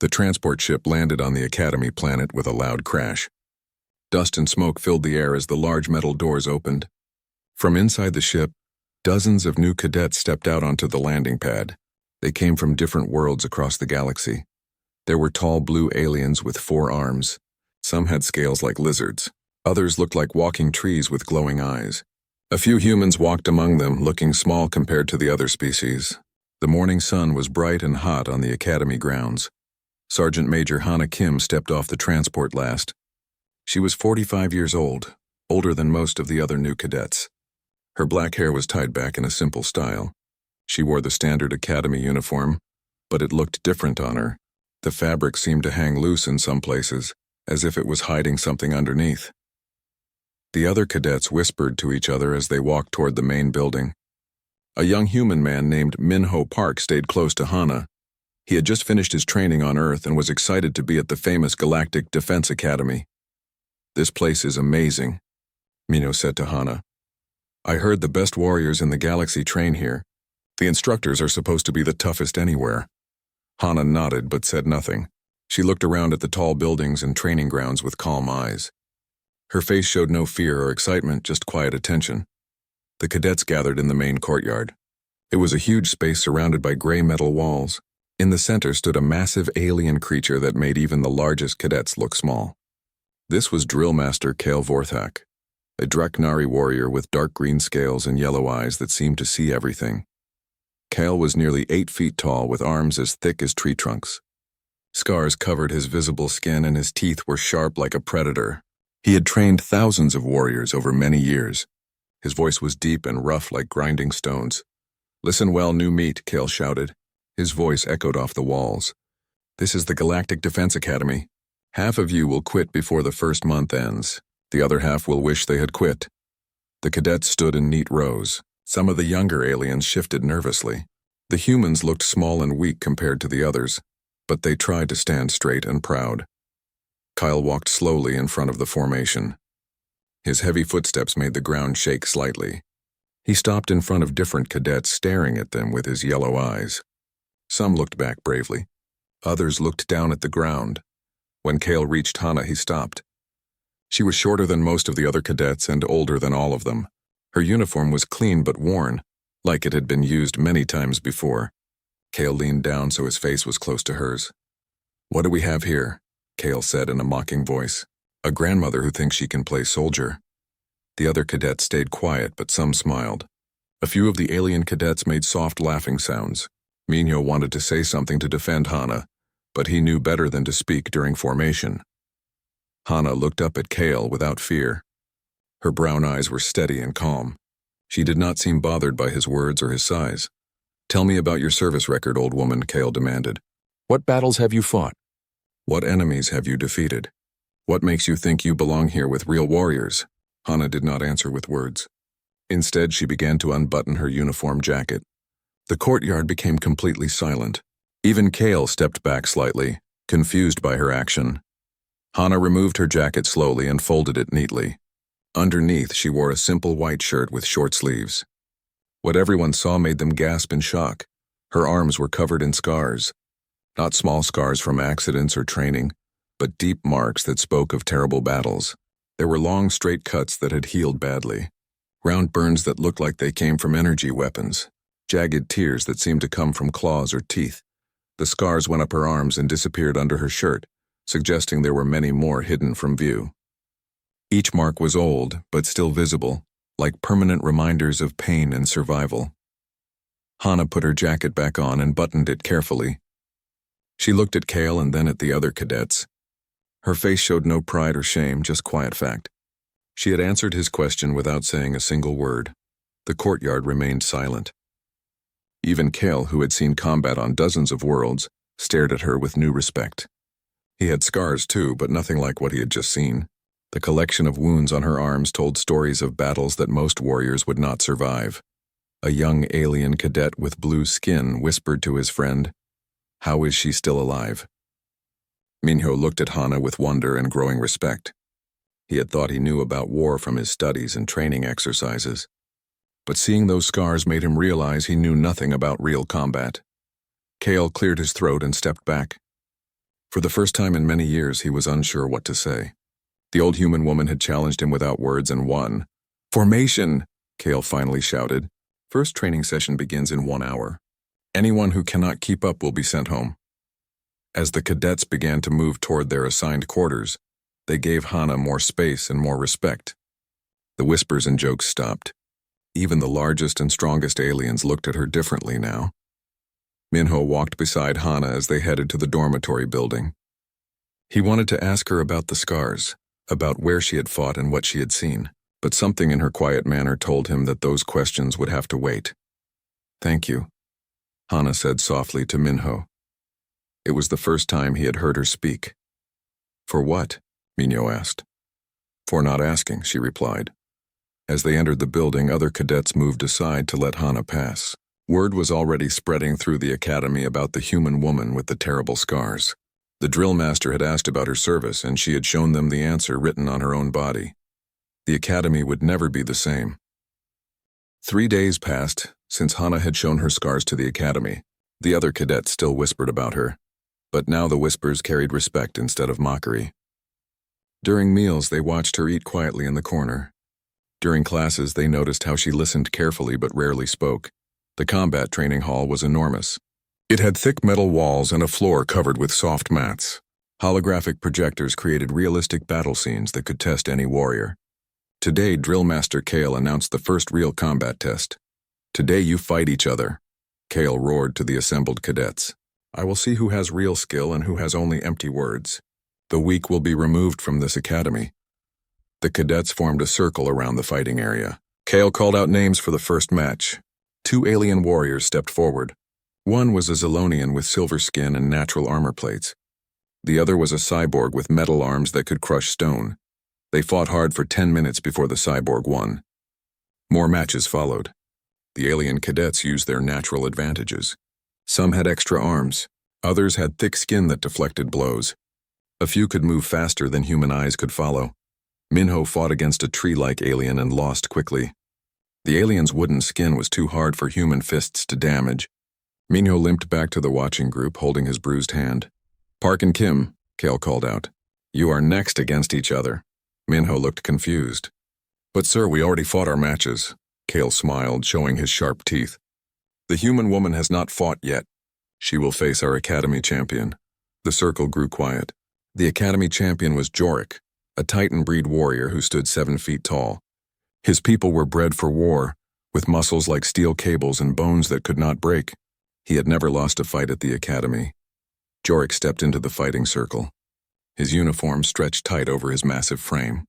The transport ship landed on the Academy planet with a loud crash. Dust and smoke filled the air as the large metal doors opened. From inside the ship, dozens of new cadets stepped out onto the landing pad. They came from different worlds across the galaxy. There were tall blue aliens with 4 arms. Some had scales like lizards. Others looked like walking trees with glowing eyes. A few humans walked among them, looking small compared to the other species. The morning sun was bright and hot on the Academy grounds. Sergeant Major Hana Kim stepped off the transport last. She was 45 years old, older than most of the other new cadets. Her black hair was tied back in a simple style. She wore the standard Academy uniform, but it looked different on her. The fabric seemed to hang loose in some places, as if it was hiding something underneath. The other cadets whispered to each other as they walked toward the main building. A young human man named Minho Park stayed close to Hana. He had just finished his training on Earth and was excited to be at the famous Galactic Defense Academy. "This place is amazing," Minho said to Hana. "I heard the best warriors in the galaxy train here. The instructors are supposed to be the toughest anywhere." Hana nodded but said nothing. She looked around at the tall buildings and training grounds with calm eyes. Her face showed no fear or excitement, just quiet attention. The cadets gathered in the main courtyard. It was a huge space surrounded by gray metal walls. In the center stood a massive alien creature that made even the largest cadets look small. This was Drill Master Kale Vorthak, a Draknari warrior with dark green scales and yellow eyes that seemed to see everything. Kale was nearly 8 feet tall with arms as thick as tree trunks. Scars covered his visible skin and his teeth were sharp like a predator. He had trained thousands of warriors over many years. His voice was deep and rough like grinding stones. "Listen well, new meat," Kale shouted. His voice echoed off the walls. "This is the Galactic Defense Academy. Half of you will quit before the first month ends. The other half will wish they had quit." The cadets stood in neat rows. Some of the younger aliens shifted nervously. The humans looked small and weak compared to the others, but they tried to stand straight and proud. Kyle walked slowly in front of the formation. His heavy footsteps made the ground shake slightly. He stopped in front of different cadets, staring at them with his yellow eyes. Some looked back bravely. Others looked down at the ground. When Kale reached Hana, he stopped. She was shorter than most of the other cadets and older than all of them. Her uniform was clean but worn, like it had been used many times before. Kale leaned down so his face was close to hers. "What do we have here?" Kale said in a mocking voice. "A grandmother who thinks she can play soldier." The other cadets stayed quiet, but some smiled. A few of the alien cadets made soft laughing sounds. Minho wanted to say something to defend Hana, but he knew better than to speak during formation. Hana looked up at Kale without fear. Her brown eyes were steady and calm. She did not seem bothered by his words or his size. "Tell me about your service record, old woman," Kale demanded. "What battles have you fought? What enemies have you defeated? What makes you think you belong here with real warriors?" Hana did not answer with words. Instead, she began to unbutton her uniform jacket. The courtyard became completely silent. Even Kale stepped back slightly, confused by her action. Hana removed her jacket slowly and folded it neatly. Underneath, she wore a simple white shirt with short sleeves. What everyone saw made them gasp in shock. Her arms were covered in scars. Not small scars from accidents or training, but deep marks that spoke of terrible battles. There were long, straight cuts that had healed badly. Round burns that looked like they came from energy weapons. Jagged tears that seemed to come from claws or teeth. The scars went up her arms and disappeared under her shirt, suggesting there were many more hidden from view. Each mark was old, but still visible, like permanent reminders of pain and survival. Hana put her jacket back on and buttoned it carefully. She looked at Kale and then at the other cadets. Her face showed no pride or shame, just quiet fact. She had answered his question without saying a single word. The courtyard remained silent. Even Kale, who had seen combat on dozens of worlds, stared at her with new respect. He had scars too, but nothing like what he had just seen. The collection of wounds on her arms told stories of battles that most warriors would not survive. A young alien cadet with blue skin whispered to his friend, "How is she still alive?" Minho looked at Hana with wonder and growing respect. He had thought he knew about war from his studies and training exercises. But seeing those scars made him realize he knew nothing about real combat. Kale cleared his throat and stepped back. For the first time in many years, he was unsure what to say. The old human woman had challenged him without words and won. "Formation!" Kale finally shouted. "First training session begins in 1 hour. Anyone who cannot keep up will be sent home." As the cadets began to move toward their assigned quarters, they gave Hana more space and more respect. The whispers and jokes stopped. Even the largest and strongest aliens looked at her differently now. Minho walked beside Hana as they headed to the dormitory building. He wanted to ask her about the scars, about where she had fought and what she had seen, but something in her quiet manner told him that those questions would have to wait. "Thank you," Hana said softly to Minho. It was the first time he had heard her speak. "For what?" Minho asked. "For not asking," she replied. As they entered the building, other cadets moved aside to let Hana pass. Word was already spreading through the academy about the human woman with the terrible scars. The drill master had asked about her service, and she had shown them the answer written on her own body. The academy would never be the same. 3 days passed since Hana had shown her scars to the academy. The other cadets still whispered about her, but now the whispers carried respect instead of mockery. During meals, they watched her eat quietly in the corner. During classes, they noticed how she listened carefully but rarely spoke. The combat training hall was enormous. It had thick metal walls and a floor covered with soft mats. Holographic projectors created realistic battle scenes that could test any warrior. Today, Drill Master Kale announced the first real combat test. "Today you fight each other," Kale roared to the assembled cadets. "I will see who has real skill and who has only empty words. The weak will be removed from this academy." The cadets formed a circle around the fighting area. Kale called out names for the first match. 2 alien warriors stepped forward. One was a Zilonian with silver skin and natural armor plates. The other was a cyborg with metal arms that could crush stone. They fought hard for 10 minutes before the cyborg won. More matches followed. The alien cadets used their natural advantages. Some had extra arms. Others had thick skin that deflected blows. A few could move faster than human eyes could follow. Minho fought against a tree-like alien and lost quickly. The alien's wooden skin was too hard for human fists to damage. Minho limped back to the watching group, holding his bruised hand. "Park and Kim," Kale called out. "You are next against each other." Minho looked confused. "But sir, we already fought our matches." Kale smiled, showing his sharp teeth. "The human woman has not fought yet. She will face our academy champion." The circle grew quiet. The academy champion was Jorik, a Titan breed warrior who stood 7 feet tall. His people were bred for war, with muscles like steel cables and bones that could not break. He had never lost a fight at the academy. Jorik stepped into the fighting circle. His uniform stretched tight over his massive frame.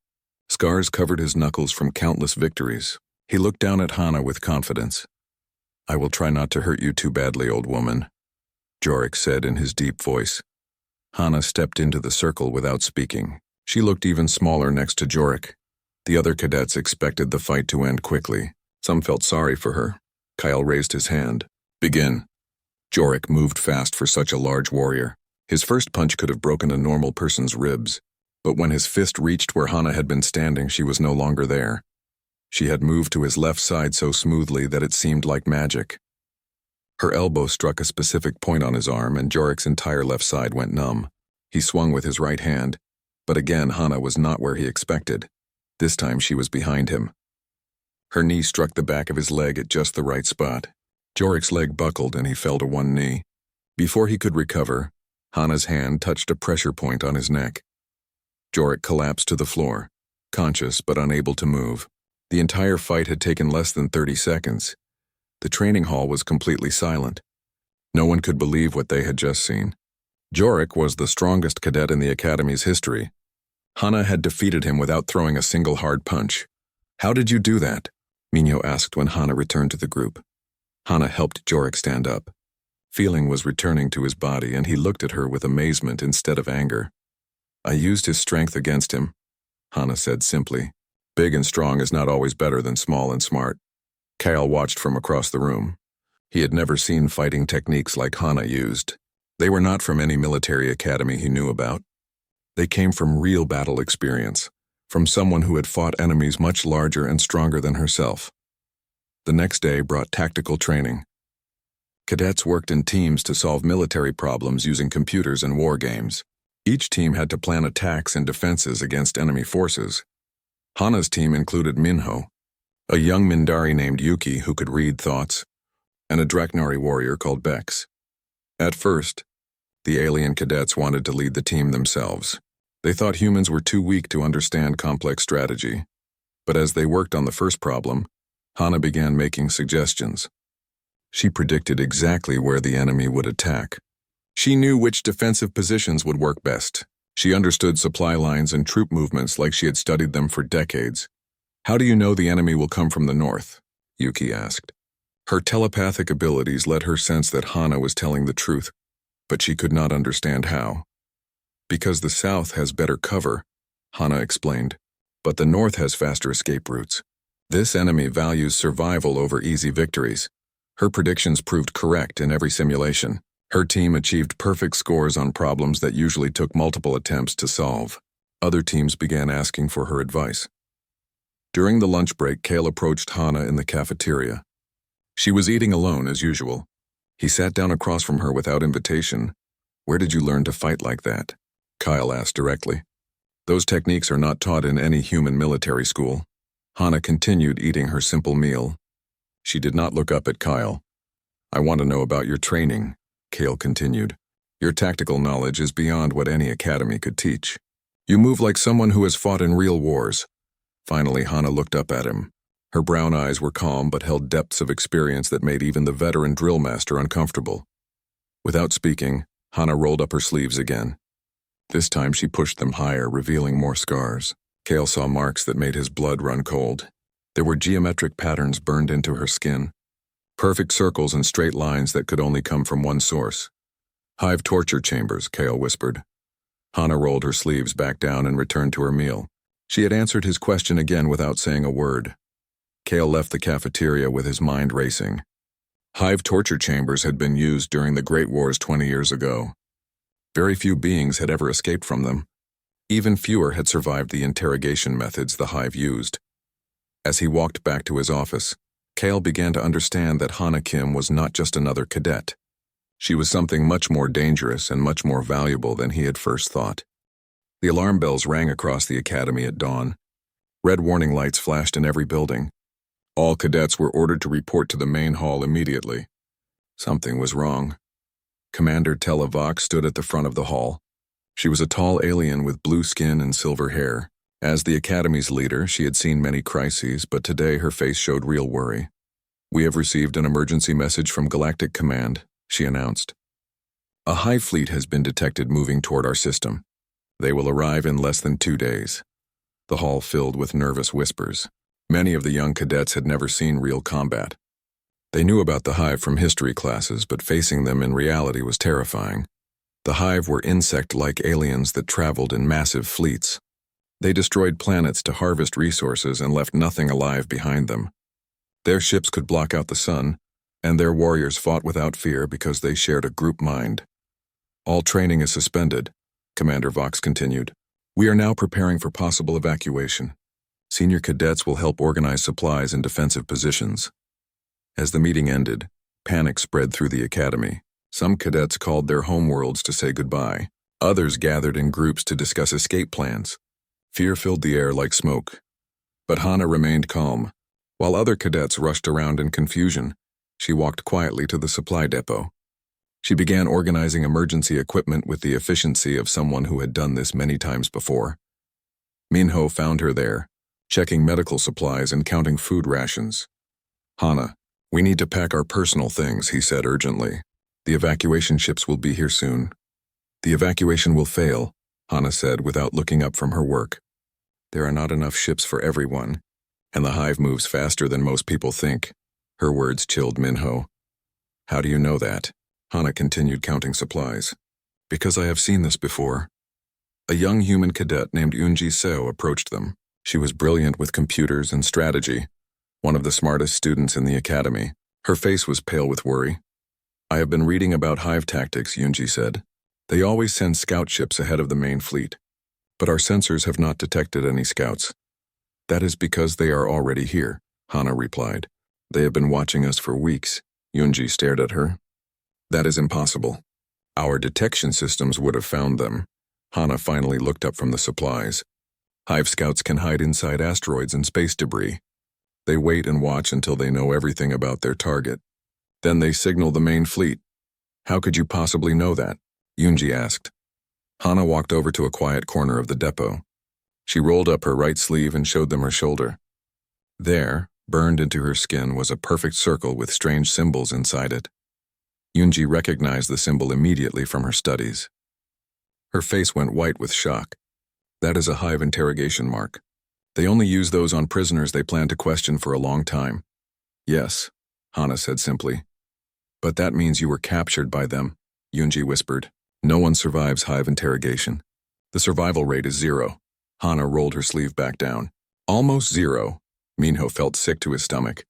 Scars covered his knuckles from countless victories. He looked down at Hana with confidence. "I will try not to hurt you too badly, old woman," Jorik said in his deep voice. Hana stepped into the circle without speaking. She looked even smaller next to Jorik. The other cadets expected the fight to end quickly. Some felt sorry for her. Kyle raised his hand. "Begin." Jorik moved fast for such a large warrior. His first punch could have broken a normal person's ribs, but when his fist reached where Hana had been standing, she was no longer there. She had moved to his left side so smoothly that it seemed like magic. Her elbow struck a specific point on his arm, and Jorik's entire left side went numb. He swung with his right hand, but again Hana was not where he expected. This time she was behind him. Her knee struck the back of his leg at just the right spot. Jorik's leg buckled and he fell to one knee. Before he could recover, Hana's hand touched a pressure point on his neck. Jorik collapsed to the floor, conscious but unable to move. The entire fight had taken less than 30 seconds. The training hall was completely silent. No one could believe what they had just seen. Jorik was the strongest cadet in the academy's history. Hana had defeated him without throwing a single hard punch. "How did you do that?" Minho asked when Hana returned to the group. Hana helped Jorik stand up. Feeling was returning to his body, and he looked at her with amazement instead of anger. "I used his strength against him," Hana said simply. "Big and strong is not always better than small and smart." Kyle watched from across the room. He had never seen fighting techniques like Hana used. They were not from any military academy he knew about. They came from real battle experience, from someone who had fought enemies much larger and stronger than herself. The next day brought tactical training. Cadets worked in teams to solve military problems using computers and war games. Each team had to plan attacks and defenses against enemy forces. Hana's team included Minho, a young Mindari named Yuki who could read thoughts, and a Draknari warrior called Bex. At first, the alien cadets wanted to lead the team themselves. They thought humans were too weak to understand complex strategy. But as they worked on the first problem, Hana began making suggestions. She predicted exactly where the enemy would attack. She knew which defensive positions would work best. She understood supply lines and troop movements like she had studied them for decades. "How do you know the enemy will come from the north?" Yuki asked. Her telepathic abilities let her sense that Hana was telling the truth, but she could not understand how. "Because the south has better cover," Hana explained, "but the north has faster escape routes. This enemy values survival over easy victories." Her predictions proved correct in every simulation. Her team achieved perfect scores on problems that usually took multiple attempts to solve. Other teams began asking for her advice. During the lunch break, Kale approached Hana in the cafeteria. She was eating alone as usual. He sat down across from her without invitation. "Where did you learn to fight like that?" Kyle asked directly. "Those techniques are not taught in any human military school." Hana continued eating her simple meal. She did not look up at Kyle. "I want to know about your training," Kale continued. "Your tactical knowledge is beyond what any academy could teach. You move like someone who has fought in real wars." Finally, Hana looked up at him. Her brown eyes were calm but held depths of experience that made even the veteran drill master uncomfortable. Without speaking, Hana rolled up her sleeves again. This time she pushed them higher, revealing more scars. Kale saw marks that made his blood run cold. There were geometric patterns burned into her skin. Perfect circles and straight lines that could only come from one source. "Hive torture chambers," Kale whispered. Hana rolled her sleeves back down and returned to her meal. She had answered his question again without saying a word. Kale left the cafeteria with his mind racing. Hive torture chambers had been used during the Great Wars 20 years ago. Very few beings had ever escaped from them. Even fewer had survived the interrogation methods the Hive used. As he walked back to his office, Kale began to understand that Hana Kim was not just another cadet. She was something much more dangerous and much more valuable than he had first thought. The alarm bells rang across the academy at dawn. Red warning lights flashed in every building. All cadets were ordered to report to the main hall immediately. Something was wrong. Commander Tella Vox stood at the front of the hall. She was a tall alien with blue skin and silver hair. As the Academy's leader, she had seen many crises, but today her face showed real worry. "We have received an emergency message from Galactic Command," she announced. "A Hive fleet has been detected moving toward our system. They will arrive in less than 2 days." The hall filled with nervous whispers. Many of the young cadets had never seen real combat. They knew about the Hive from history classes, but facing them in reality was terrifying. The Hive were insect-like aliens that traveled in massive fleets. They destroyed planets to harvest resources and left nothing alive behind them. Their ships could block out the sun, and their warriors fought without fear because they shared a group mind. "All training is suspended," Commander Vox continued. "We are now preparing for possible evacuation. Senior cadets will help organize supplies in defensive positions." As the meeting ended, panic spread through the academy. Some cadets called their homeworlds to say goodbye. Others gathered in groups to discuss escape plans. Fear filled the air like smoke. But Hana remained calm. While other cadets rushed around in confusion, she walked quietly to the supply depot. She began organizing emergency equipment with the efficiency of someone who had done this many times before. Minho found her there, checking medical supplies and counting food rations. "Hana, we need to pack our personal things," he said urgently. "The evacuation ships will be here soon." "The evacuation will fail," Hana said without looking up from her work. "There are not enough ships for everyone, and the Hive moves faster than most people think." Her words chilled Minho. "How do you know that?" Hana continued counting supplies. "Because I have seen this before." A young human cadet named Unji Seo approached them. She was brilliant with computers and strategy, one of the smartest students in the academy. Her face was pale with worry. "I have been reading about Hive tactics," Unji said. "They always send scout ships ahead of the main fleet. But our sensors have not detected any scouts." "That is because they are already here," Hana replied. "They have been watching us for weeks." Unji stared at her. "That is impossible. Our detection systems would have found them. Hana finally looked up from the supplies. Hive scouts can hide inside asteroids and space debris. They wait and watch until they know everything about their target. Then they signal the main fleet. How could you possibly know that? Yunji asked. Hana walked over to a quiet corner of the depot. She rolled up her right sleeve and showed them her shoulder. There, burned into her skin, was a perfect circle with strange symbols inside it. Yunji recognized the symbol immediately from her studies. Her face went white with shock. That is a Hive interrogation mark. They only use those on prisoners they plan to question for a long time. Yes, Hana said simply. But that means you were captured by them, Yunji whispered. No one survives Hive interrogation. The survival rate is 0. Hana rolled her sleeve back down. Almost 0. Minho felt sick to his stomach.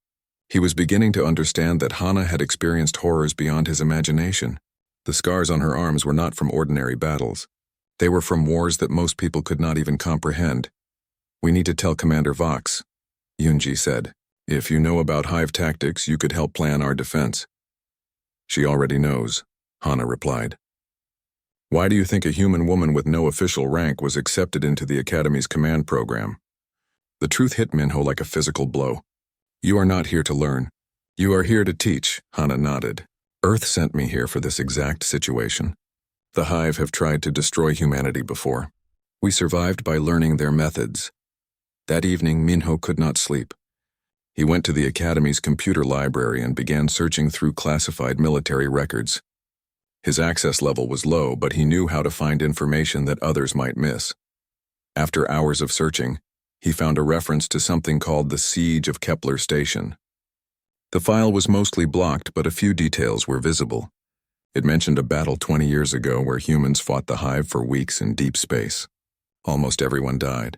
He was beginning to understand that Hana had experienced horrors beyond his imagination. The scars on her arms were not from ordinary battles. They were from wars that most people could not even comprehend. We need to tell Commander Vox, Yunji said. If you know about Hive tactics, you could help plan our defense. She already knows, Hana replied. Why do you think a human woman with no official rank was accepted into the Academy's command program? The truth hit Minho like a physical blow. You are not here to learn. You are here to teach, Hana nodded. Earth sent me here for this exact situation. The Hive have tried to destroy humanity before. We survived by learning their methods. That evening, Minho could not sleep. He went to the Academy's computer library and began searching through classified military records. His access level was low, but he knew how to find information that others might miss. After hours of searching, he found a reference to something called the Siege of Kepler Station. The file was mostly blocked, but a few details were visible. It mentioned a battle 20 years ago where humans fought the Hive for weeks in deep space. Almost everyone died.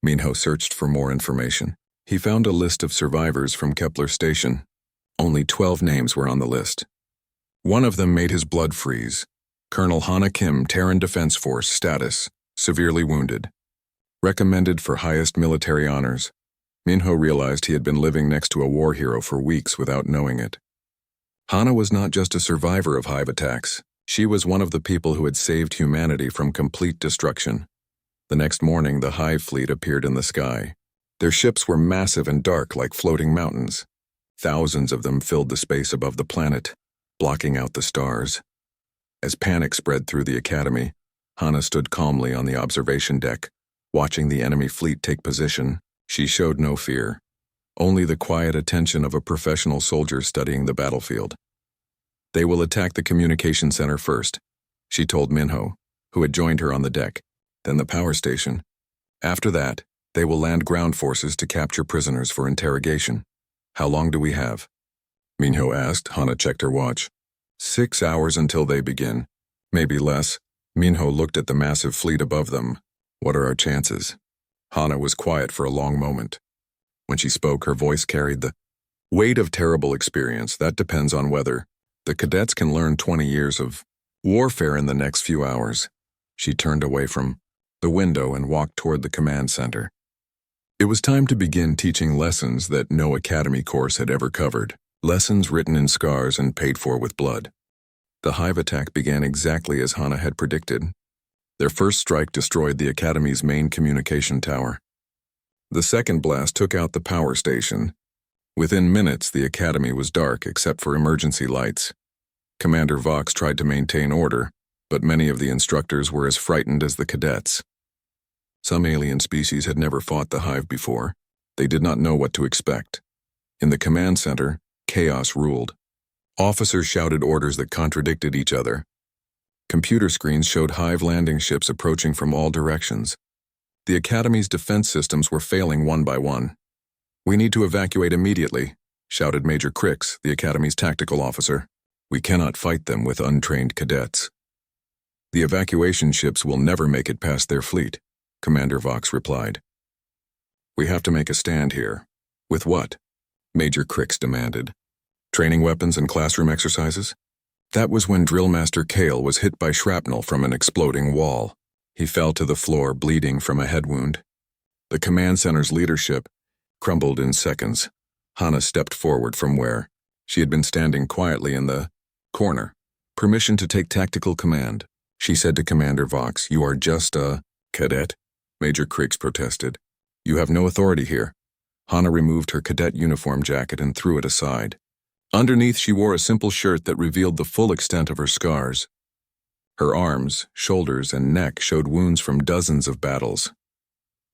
Minho searched for more information. He found a list of survivors from Kepler Station. Only 12 names were on the list. One of them made his blood freeze. Colonel Hana Kim, Terran Defense Force, status, severely wounded. Recommended for highest military honors. Minho realized he had been living next to a war hero for weeks without knowing it. Hana was not just a survivor of Hive attacks. She was one of the people who had saved humanity from complete destruction. The next morning, the Hive fleet appeared in the sky. Their ships were massive and dark like floating mountains. Thousands of them filled the space above the planet, blocking out the stars. As panic spread through the Academy, Hana stood calmly on the observation deck, watching the enemy fleet take position. She showed no fear, only the quiet attention of a professional soldier studying the battlefield. They will attack the communication center first, she told Minho, who had joined her on the deck, then the power station. After that, they will land ground forces to capture prisoners for interrogation. How long do we have? Minho asked. Hana checked her watch. 6 hours until they begin. Maybe less. Minho looked at the massive fleet above them. What are our chances? Hana was quiet for a long moment. When she spoke, her voice carried the weight of terrible experience. That depends on whether the cadets can learn 20 years of warfare in the next few hours. She turned away from the window and walked toward the command center. It was time to begin teaching lessons that no academy course had ever covered. Lessons written in scars and paid for with blood. The Hive attack began exactly as Hana had predicted. Their first strike destroyed the Academy's main communication tower. The second blast took out the power station. Within minutes, the Academy was dark except for emergency lights. Commander Vox tried to maintain order, but many of the instructors were as frightened as the cadets. Some alien species had never fought the Hive before. They did not know what to expect. In the command center, chaos ruled. Officers shouted orders that contradicted each other. Computer screens showed Hive landing ships approaching from all directions. The Academy's defense systems were failing one by one. We need to evacuate immediately, shouted Major Crix, the Academy's tactical officer. We cannot fight them with untrained cadets. The evacuation ships will never make it past their fleet, Commander Vox replied. We have to make a stand here. With what? Major Crix demanded. Training weapons and classroom exercises? That was when Drill Master Kale was hit by shrapnel from an exploding wall. He fell to the floor, bleeding from a head wound. The command center's leadership crumbled in seconds. Hana stepped forward from where she had been standing quietly in the corner. Permission to take tactical command. She said to Commander Vox, "You are just a cadet." Major Kriegs protested. "You have no authority here." Hana removed her cadet uniform jacket and threw it aside. Underneath, she wore a simple shirt that revealed the full extent of her scars. Her arms, shoulders, and neck showed wounds from dozens of battles.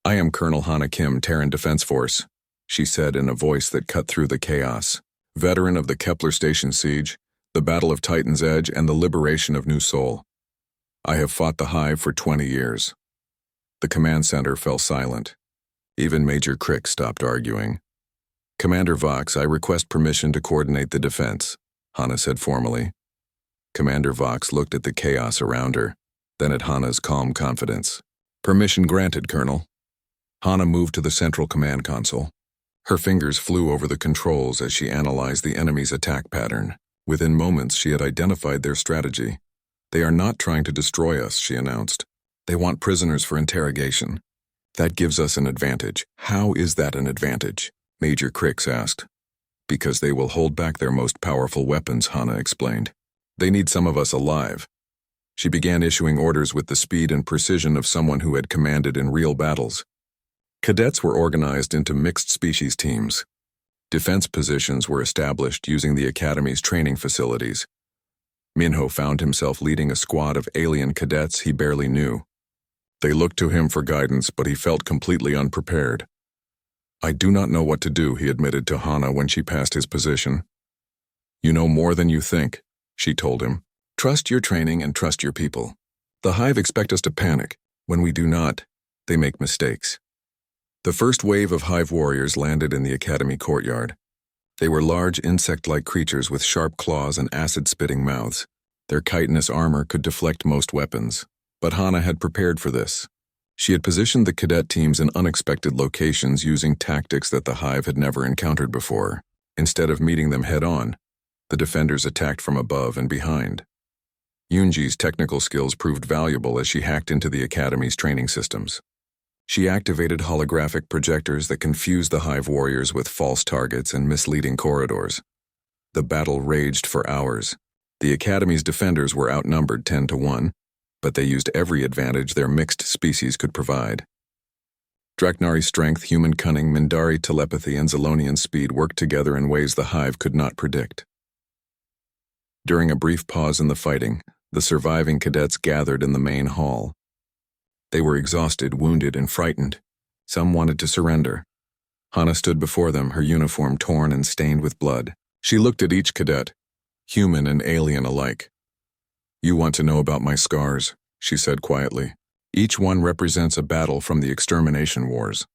"I am Colonel Hana Kim, Terran Defense Force," she said in a voice that cut through the chaos. "Veteran of the Kepler Station siege, the Battle of Titan's Edge, and the liberation of New Sol. I have fought the Hive for 20 years. The command center fell silent. Even Major Crick stopped arguing. "Commander Vox, I request permission to coordinate the defense," Hana said formally. Commander Vox looked at the chaos around her, then at Hana's calm confidence. "Permission granted, Colonel." Hana moved to the central command console. Her fingers flew over the controls as she analyzed the enemy's attack pattern. Within moments, she had identified their strategy. "They are not trying to destroy us," she announced. "They want prisoners for interrogation. That gives us an advantage." "How is that an advantage?" Major Crix asked. "Because they will hold back their most powerful weapons," Hana explained. "They need some of us alive." She began issuing orders with the speed and precision of someone who had commanded in real battles. Cadets were organized into mixed species teams. Defense positions were established using the Academy's training facilities. Minho found himself leading a squad of alien cadets he barely knew. They looked to him for guidance, but he felt completely unprepared. "I do not know what to do," he admitted to Hana when she passed his position. "You know more than you think," she told him. "Trust your training and trust your people. The Hive expect us to panic. When we do not, they make mistakes." The first wave of Hive warriors landed in the Academy courtyard. They were large insect-like creatures with sharp claws and acid-spitting mouths. Their chitinous armor could deflect most weapons, but Hana had prepared for this. She had positioned the cadet teams in unexpected locations using tactics that the Hive had never encountered before. Instead of meeting them head-on, the defenders attacked from above and behind. Yunji's technical skills proved valuable as she hacked into the Academy's training systems. She activated holographic projectors that confused the Hive warriors with false targets and misleading corridors. The battle raged for hours. The Academy's defenders were outnumbered 10-1, but they used every advantage their mixed species could provide. Draknari strength, human cunning, Mindari telepathy, and Zalonian speed worked together in ways the Hive could not predict. During a brief pause in the fighting, the surviving cadets gathered in the main hall. They were exhausted, wounded, and frightened. Some wanted to surrender. Hana stood before them, her uniform torn and stained with blood. She looked at each cadet, human and alien alike. "You want to know about my scars," she said quietly. "Each one represents a battle from the extermination wars.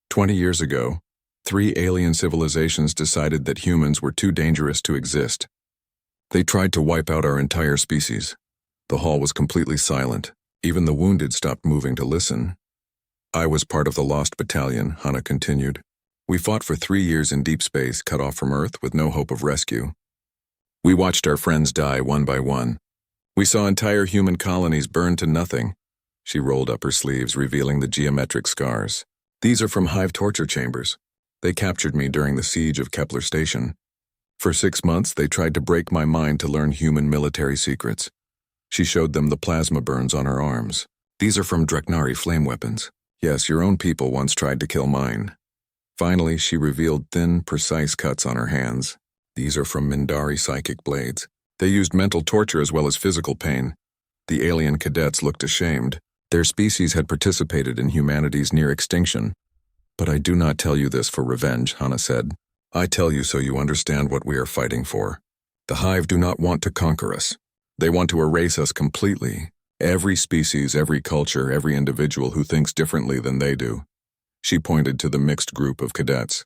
20 years ago, 3 alien civilizations decided that humans were too dangerous to exist. They tried to wipe out our entire species. The hall was completely silent. Even the wounded stopped moving to listen. I was part of the Lost Battalion," Hana continued. "We fought for 3 years in deep space, cut off from Earth with no hope of rescue. We watched our friends die one by one. We saw entire human colonies burn to nothing." She rolled up her sleeves, revealing the geometric scars. "These are from Hive torture chambers. They captured me during the siege of Kepler Station. For 6 months, they tried to break my mind to learn human military secrets." She showed them the plasma burns on her arms. "These are from Draknari flame weapons. Yes, your own people once tried to kill mine." Finally, she revealed thin, precise cuts on her hands. "These are from Mindari psychic blades. They used mental torture as well as physical pain." The alien cadets looked ashamed. Their species had participated in humanity's near extinction. "But I do not tell you this for revenge," Hana said. "I tell you so you understand what we are fighting for. The Hive do not want to conquer us. They want to erase us completely. Every species, every culture, every individual who thinks differently than they do." She pointed to the mixed group of cadets.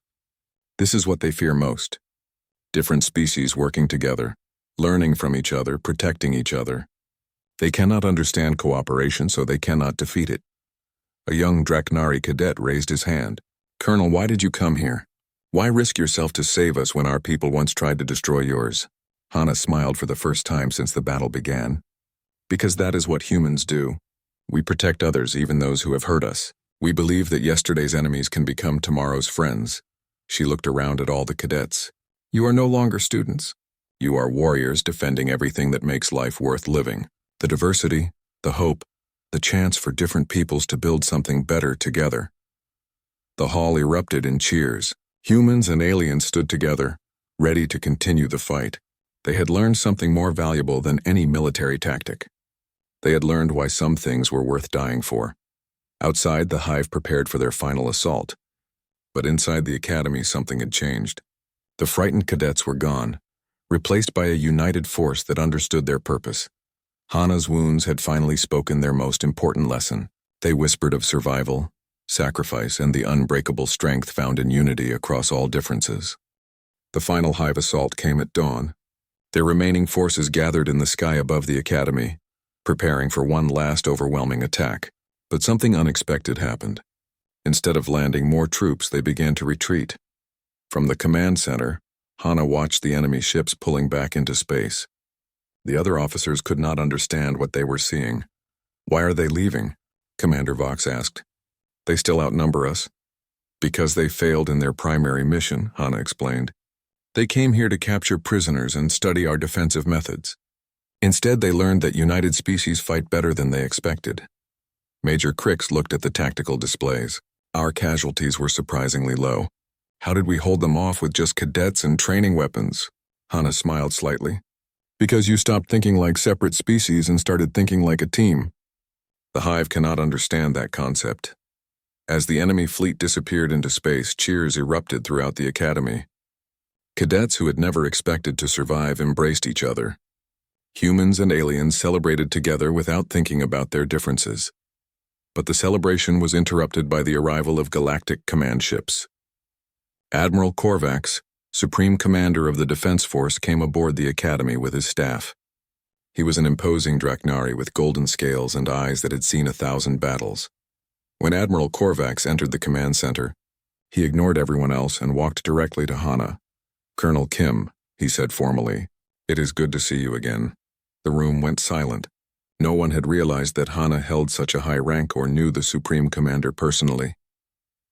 "This is what they fear most. Different species working together, learning from each other, protecting each other. They cannot understand cooperation, so they cannot defeat it." A young Draknari cadet raised his hand. "Colonel, why did you come here? Why risk yourself to save us when our people once tried to destroy yours?" Hana smiled for the first time since the battle began. "Because that is what humans do. We protect others, even those who have hurt us. We believe that yesterday's enemies can become tomorrow's friends." She looked around at all the cadets. "You are no longer students. You are warriors defending everything that makes life worth living. The diversity, the hope, the chance for different peoples to build something better together. The hall erupted in cheers. Humans and aliens stood together, ready to continue the fight. They had learned something more valuable than any military tactic. They had learned why some things were worth dying for. Outside, the hive prepared for their final assault. But inside the academy, something had changed. The frightened cadets were gone, replaced by a united force that understood their purpose. Hana's wounds had finally spoken their most important lesson. They whispered of survival, sacrifice, and the unbreakable strength found in unity across all differences. The final hive assault came at dawn. Their remaining forces gathered in the sky above the academy, preparing for one last overwhelming attack. But something unexpected happened. Instead of landing more troops, they began to retreat. From the command center, Hana watched the enemy ships pulling back into space. The other officers could not understand what they were seeing. "Why are they leaving?" Commander Vox asked. "They still outnumber us." "Because they failed in their primary mission," Hana explained. "They came here to capture prisoners and study our defensive methods. Instead, they learned that united species fight better than they expected." Major Crix looked at the tactical displays. "Our casualties were surprisingly low. How did we hold them off with just cadets and training weapons?" Hana smiled slightly. "Because you stopped thinking like separate species and started thinking like a team." The hive cannot understand that concept. As the enemy fleet disappeared into space, cheers erupted throughout the academy. Cadets who had never expected to survive embraced each other. Humans and aliens celebrated together without thinking about their differences. But the celebration was interrupted by the arrival of galactic command ships. Admiral Korvax, Supreme Commander of the Defense Force, came aboard the academy with his staff. He was an imposing Draknari with golden scales and eyes that had seen 1,000 battles. When Admiral Korvax entered the command center, he ignored everyone else and walked directly to Hana. "Colonel Kim," he said formally, "it is good to see you again." The room went silent. No one had realized that Hana held such a high rank or knew the Supreme Commander personally.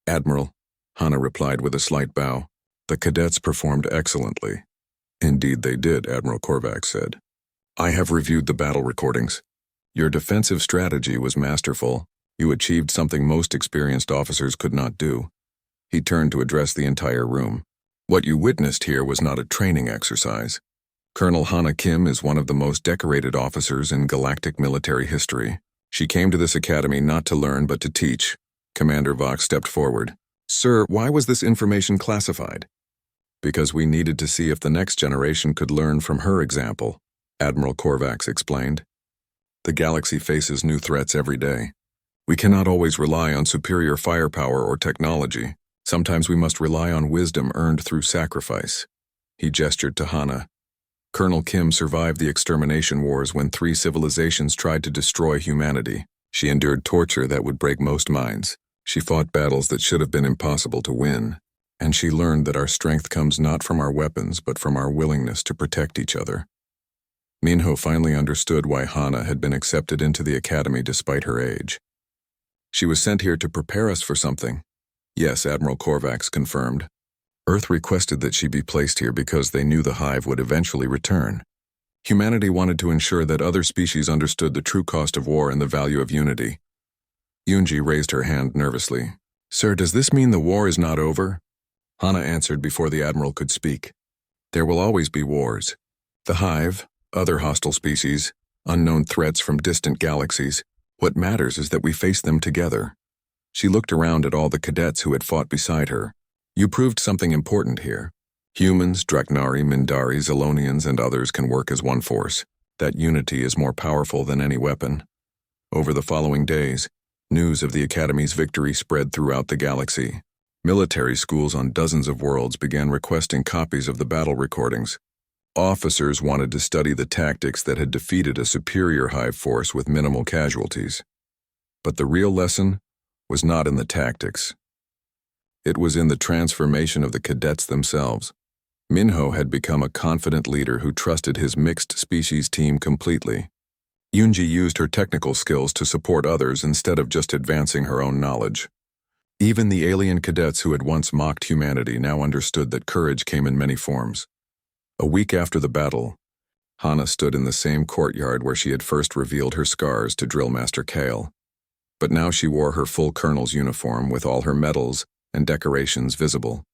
"Admiral," Hana replied with a slight bow. "The cadets performed excellently." "Indeed they did," Admiral Korvax said. "I have reviewed the battle recordings. Your defensive strategy was masterful. You achieved something most experienced officers could not do." He turned to address the entire room. "What you witnessed here was not a training exercise. Colonel Hana Kim is one of the most decorated officers in galactic military history. She came to this academy not to learn but to teach." Commander Vox stepped forward. "Sir, why was this information classified?" "Because we needed to see if the next generation could learn from her example," Admiral Korvax explained. "The galaxy faces new threats every day. We cannot always rely on superior firepower or technology. Sometimes we must rely on wisdom earned through sacrifice." He gestured to Hana. "Colonel Kim survived the extermination wars when 3 civilizations tried to destroy humanity. She endured torture that would break most minds. She fought battles that should have been impossible to win. And she learned that our strength comes not from our weapons but from our willingness to protect each other." Minho finally understood why Hana had been accepted into the academy despite her age. "She was sent here to prepare us for something." "Yes," Admiral Korvax confirmed. "Earth requested that she be placed here because they knew the hive would eventually return. Humanity wanted to ensure that other species understood the true cost of war and the value of unity." Yunji raised her hand nervously. "Sir, does this mean the war is not over?" Hana answered before the Admiral could speak. "There will always be wars. The hive, other hostile species, unknown threats from distant galaxies. What matters is that we face them together." She looked around at all the cadets who had fought beside her. "You proved something important here. Humans, Draknari, Mindari, Zalonians, and others can work as one force. That unity is more powerful than any weapon." Over the following days, news of the Academy's victory spread throughout the galaxy. Military schools on dozens of worlds began requesting copies of the battle recordings. Officers wanted to study the tactics that had defeated a superior hive force with minimal casualties. But the real lesson was not in the tactics. It was in the transformation of the cadets themselves. Minho had become a confident leader who trusted his mixed species team completely. Yunji used her technical skills to support others instead of just advancing her own knowledge. Even the alien cadets who had once mocked humanity now understood that courage came in many forms. A week after the battle, Hana stood in the same courtyard where she had first revealed her scars to Drill Master Kale. But now she wore her full colonel's uniform with all her medals and decorations visible.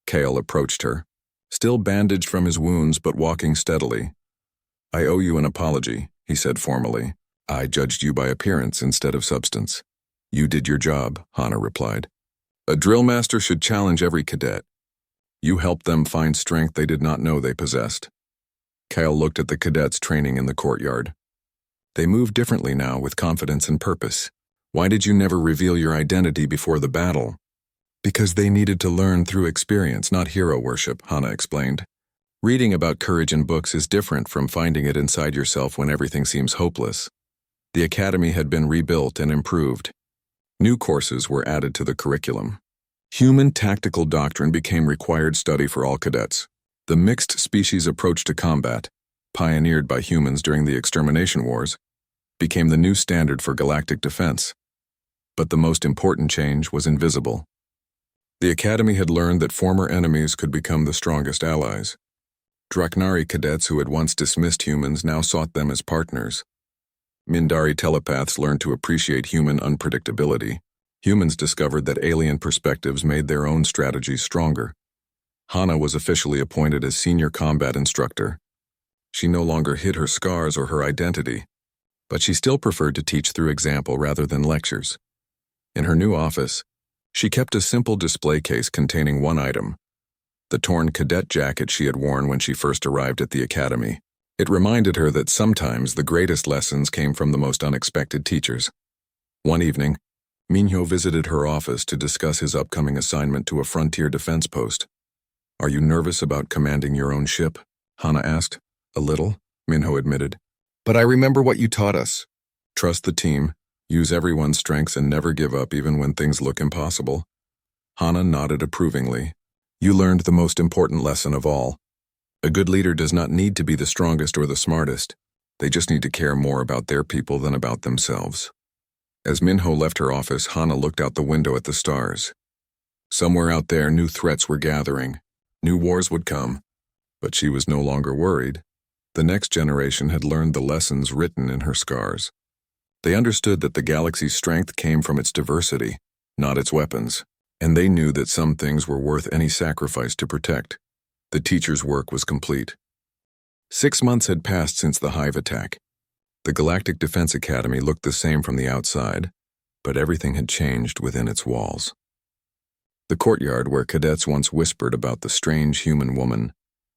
Kale approached her, still bandaged from his wounds but walking steadily. "I owe you an apology," he said formally. "I judged you by appearance instead of substance." "You did your job," Hana replied. "A drill master should challenge every cadet. You helped them find strength they did not know they possessed." Kale looked at the cadets training in the courtyard. "They move differently now, with confidence and purpose. Why did you never reveal your identity before the battle?" "Because they needed to learn through experience, not hero worship," Hana explained. "Reading about courage in books is different from finding it inside yourself when everything seems hopeless." The academy had been rebuilt and improved. New courses were added to the curriculum. Human tactical doctrine became required study for all cadets. The mixed species approach to combat, pioneered by humans during the extermination wars, became the new standard for galactic defense. But the most important change was invisible. The academy had learned that former enemies could become the strongest allies. Draknari cadets who had once dismissed humans now sought them as partners. Mindari telepaths learned to appreciate human unpredictability. Humans discovered that alien perspectives made their own strategies stronger. Hana was officially appointed as senior combat instructor. She no longer hid her scars or her identity, but she still preferred to teach through example rather than lectures. In her new office, she kept a simple display case containing one item: the torn cadet jacket she had worn when she first arrived at the academy. It reminded her that sometimes the greatest lessons came from the most unexpected teachers. One evening, Minho visited her office to discuss his upcoming assignment to a frontier defense post. "Are you nervous about commanding your own ship?" Hana asked. "A little," Minho admitted. "But I remember what you taught us. Trust the team, use everyone's strengths, and never give up even when things look impossible." Hana nodded approvingly. "You learned the most important lesson of all. A good leader does not need to be the strongest or the smartest. They just need to care more about their people than about themselves." As Minho left her office, Hana looked out the window at the stars. Somewhere out there, new threats were gathering. New wars would come. But she was no longer worried. The next generation had learned the lessons written in her scars. They understood that the galaxy's strength came from its diversity, not its weapons. And they knew that some things were worth any sacrifice to protect. The teacher's work was complete. 6 months had passed since the Hive attack. The Galactic Defense Academy looked the same from the outside, but everything had changed within its walls. The courtyard where cadets once whispered about the strange human woman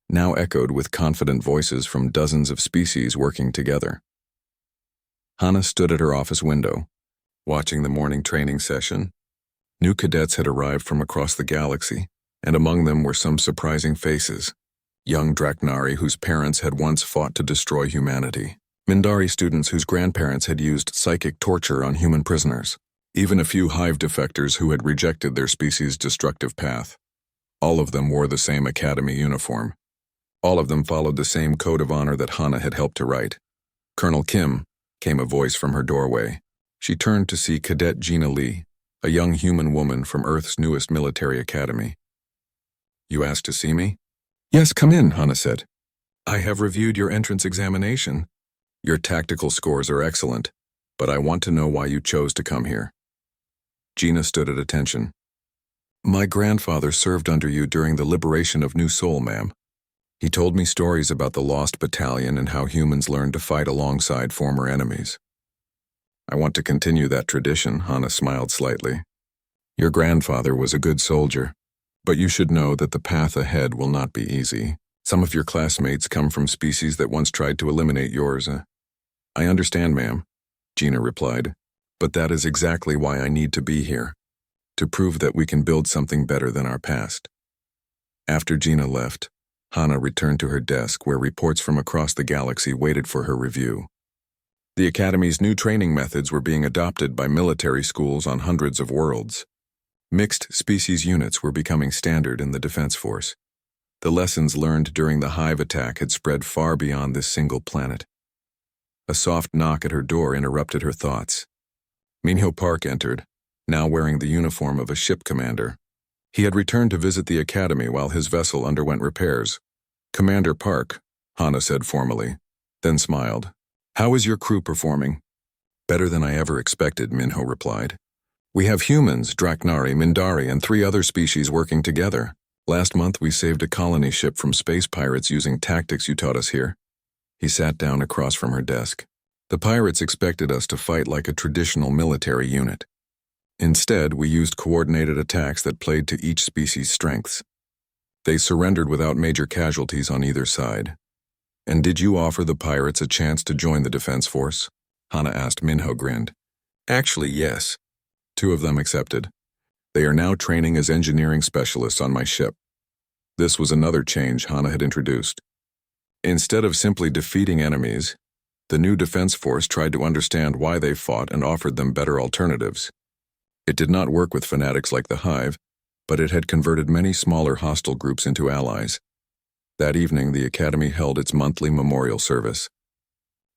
now echoed with confident voices from dozens of species working together. Hana stood at her office window, watching the morning training session. New cadets had arrived from across the galaxy, and among them were some surprising faces. Young Draknari whose parents had once fought to destroy humanity. Mindari students whose grandparents had used psychic torture on human prisoners. Even a few Hive defectors who had rejected their species' destructive path. All of them wore the same academy uniform. All of them followed the same code of honor that Hana had helped to write. "Colonel Kim," came a voice from her doorway. She turned to see Cadet Gina Lee, a young human woman from Earth's newest military academy. "You asked to see me?" "Yes, come in," Hana said. "I have reviewed your entrance examination. Your tactical scores are excellent, but I want to know why you chose to come here." Gina stood at attention. "My grandfather served under you during the liberation of New Seoul, ma'am. He told me stories about the Lost Battalion and how humans learned to fight alongside former enemies." "I want to continue that tradition," Hana smiled slightly. "Your grandfather was a good soldier, but you should know that the path ahead will not be easy. Some of your classmates come from species that once tried to eliminate yours." "I understand, ma'am," Gina replied, "but that is exactly why I need to be here, to prove that we can build something better than our past." After Gina left, Hana returned to her desk where reports from across the galaxy waited for her review. The Academy's new training methods were being adopted by military schools on hundreds of worlds. Mixed species units were becoming standard in the Defense Force. The lessons learned during the Hive attack had spread far beyond this single planet. A soft knock at her door interrupted her thoughts. Minho Park entered, now wearing the uniform of a ship commander. He had returned to visit the academy while his vessel underwent repairs. "Commander Park," Hana said formally, then smiled. How is your crew performing? Better than I ever expected, Minho replied. We have humans, Draknari, Mindari, and 3 other species working together. Last month we saved a colony ship from space pirates using tactics you taught us here. He sat down across from her desk. The pirates expected us to fight like a traditional military unit. Instead, we used coordinated attacks that played to each species' strengths. They surrendered without major casualties on either side. And did you offer the pirates a chance to join the defense force? Hana asked. Minho grinned. Actually, yes. 2 of them accepted. They are now training as engineering specialists on my ship. This was another change Hana had introduced. Instead of simply defeating enemies, the new defense force tried to understand why they fought and offered them better alternatives. It did not work with fanatics like the Hive, but it had converted many smaller hostile groups into allies. That evening, the Academy held its monthly memorial service.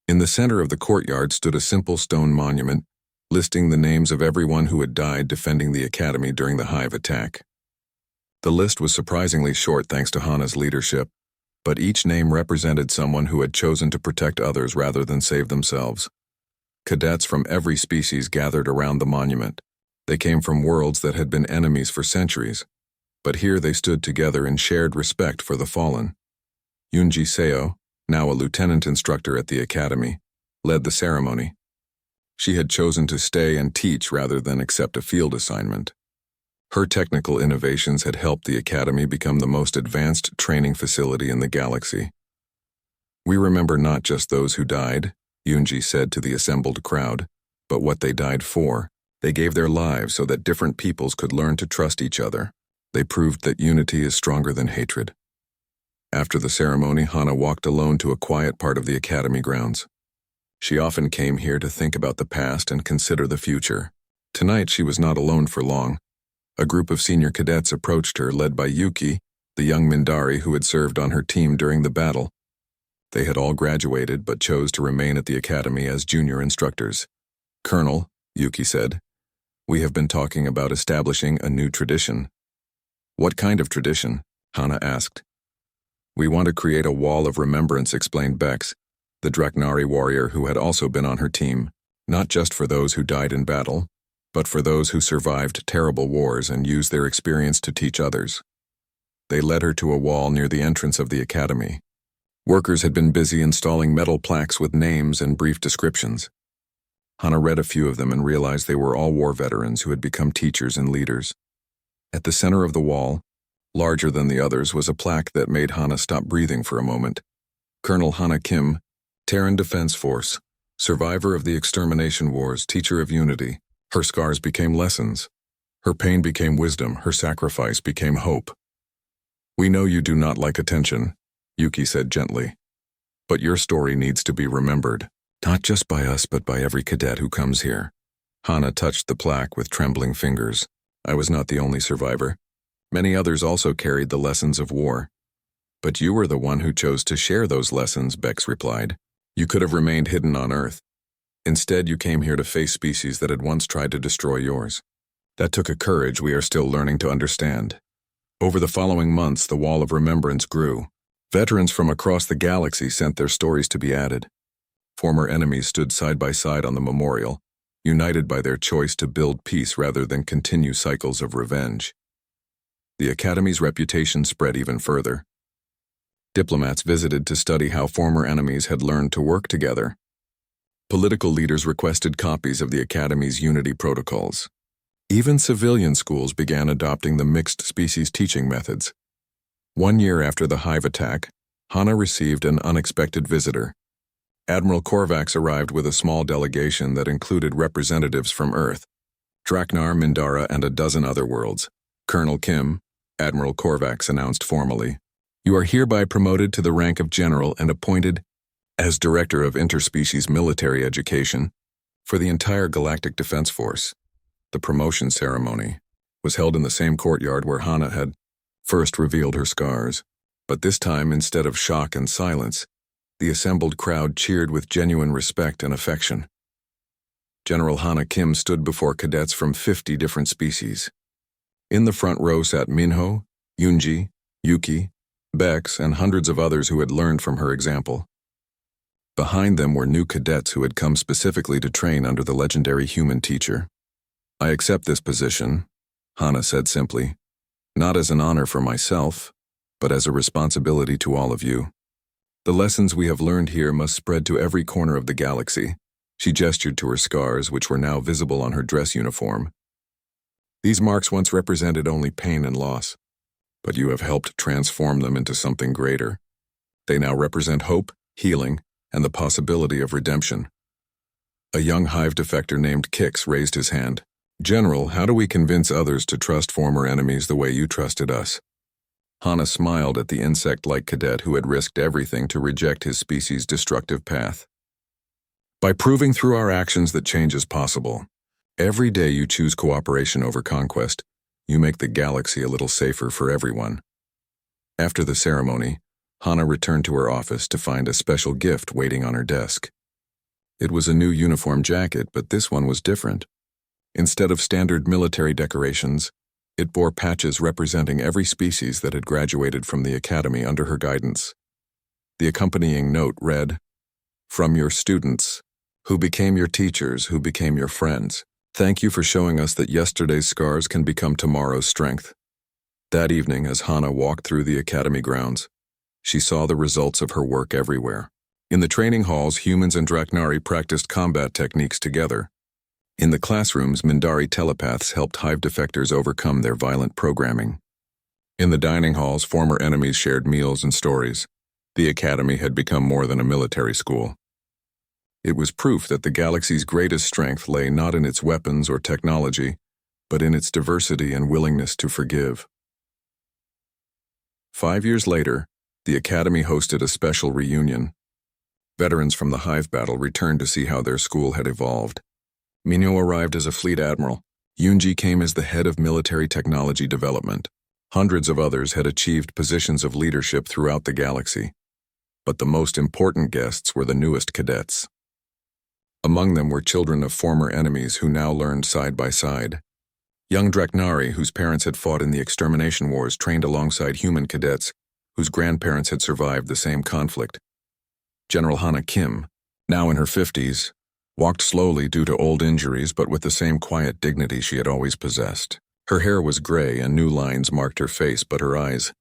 In the center of the courtyard stood a simple stone monument, listing the names of everyone who had died defending the Academy during the Hive attack. The list was surprisingly short thanks to Hana's leadership, but each name represented someone who had chosen to protect others rather than save themselves. Cadets from every species gathered around the monument. They came from worlds that had been enemies for centuries, but here they stood together in shared respect for the fallen. Yunji Seo, now a lieutenant instructor at the Academy, led the ceremony. She had chosen to stay and teach rather than accept a field assignment. Her technical innovations had helped the Academy become the most advanced training facility in the galaxy. We remember not just those who died, Yunji said to the assembled crowd, but what they died for. They gave their lives so that different peoples could learn to trust each other. They proved that unity is stronger than hatred. After the ceremony, Hana walked alone to a quiet part of the Academy grounds. She often came here to think about the past and consider the future. Tonight she was not alone for long. A group of senior cadets approached her, led by Yuki, the young Mindari who had served on her team during the battle. They had all graduated but chose to remain at the Academy as junior instructors. Colonel, Yuki said, we have been talking about establishing a new tradition. What kind of tradition? Hana asked. We want to create a wall of remembrance, explained Bex, the Draknari warrior who had also been on her team, not just for those who died in battle, but for those who survived terrible wars and used their experience to teach others. They led her to a wall near the entrance of the Academy. Workers had been busy installing metal plaques with names and brief descriptions. Hana read a few of them and realized they were all war veterans who had become teachers and leaders. At the center of the wall, larger than the others, was a plaque that made Hana stop breathing for a moment. Colonel Hana Kim, Terran Defense Force, survivor of the extermination wars, teacher of unity. Her scars became lessons. Her pain became wisdom. Her sacrifice became hope. We know you do not like attention, Yuki said gently. But your story needs to be remembered, not just by us but by every cadet who comes here. Hana touched the plaque with trembling fingers. I was not the only survivor. Many others also carried the lessons of war. But you were the one who chose to share those lessons, Bex replied. You could have remained hidden on Earth. Instead, you came here to face species that had once tried to destroy yours. That took a courage we are still learning to understand. Over the following months, the Wall of Remembrance grew. Veterans from across the galaxy sent their stories to be added. Former enemies stood side by side on the memorial, united by their choice to build peace rather than continue cycles of revenge. The Academy's reputation spread even further. Diplomats visited to study how former enemies had learned to work together. Political leaders requested copies of the Academy's unity protocols. Even civilian schools began adopting the mixed species teaching methods. 1 year after the Hive attack, Hana received an unexpected visitor. Admiral Korvax arrived with a small delegation that included representatives from Earth, Draknar, Mindara, and a dozen other worlds. Colonel Kim, Admiral Korvax announced formally, you are hereby promoted to the rank of general and appointed as Director of Interspecies Military Education for the entire Galactic Defense Force. The promotion ceremony was held in the same courtyard where Hana had first revealed her scars, but this time, instead of shock and silence, the assembled crowd cheered with genuine respect and affection. General Hana Kim stood before cadets from 50 different species. In the front row sat Minho, Yunji, Yuki, Bex, and hundreds of others who had learned from her example. Behind them were new cadets who had come specifically to train under the legendary human teacher. "I accept this position," Hana said simply, "not as an honor for myself, but as a responsibility to all of you. The lessons we have learned here must spread to every corner of the galaxy." She gestured to her scars, which were now visible on her dress uniform. "These marks once represented only pain and loss, but you have helped transform them into something greater. They now represent hope, healing, and the possibility of redemption." A young Hive defector named Kix raised his hand. "General, how do we convince others to trust former enemies the way you trusted us?" Hana smiled at the insect-like cadet who had risked everything to reject his species' destructive path. "By proving through our actions that change is possible. Every day you choose cooperation over conquest, you make the galaxy a little safer for everyone." After the ceremony, Hana returned to her office to find a special gift waiting on her desk. It was a new uniform jacket, but this one was different. Instead of standard military decorations, it bore patches representing every species that had graduated from the academy under her guidance. The accompanying note read, "From your students, who became your teachers, who became your friends. Thank you for showing us that yesterday's scars can become tomorrow's strength." That evening, as Hana walked through the academy grounds, she saw the results of her work everywhere. In the training halls, humans and Draknari practiced combat techniques together. In the classrooms, Mindari telepaths helped Hive defectors overcome their violent programming. In the dining halls, former enemies shared meals and stories. The academy had become more than a military school. It was proof that the galaxy's greatest strength lay not in its weapons or technology, but in its diversity and willingness to forgive. 5 years later, the academy hosted a special reunion. Veterans from the Hive battle returned to see how their school had evolved. Minho arrived as a fleet admiral. Yunji came as the head of military technology development. Hundreds of others had achieved positions of leadership throughout the galaxy. But the most important guests were the newest cadets. Among them were children of former enemies who now learned side by side. Young Draknari, whose parents had fought in the extermination wars, trained alongside human cadets whose grandparents had survived the same conflict. General Hana Kim, now in her 50s, walked slowly due to old injuries but with the same quiet dignity she had always possessed. Her hair was gray and new lines marked her face, but her eyes,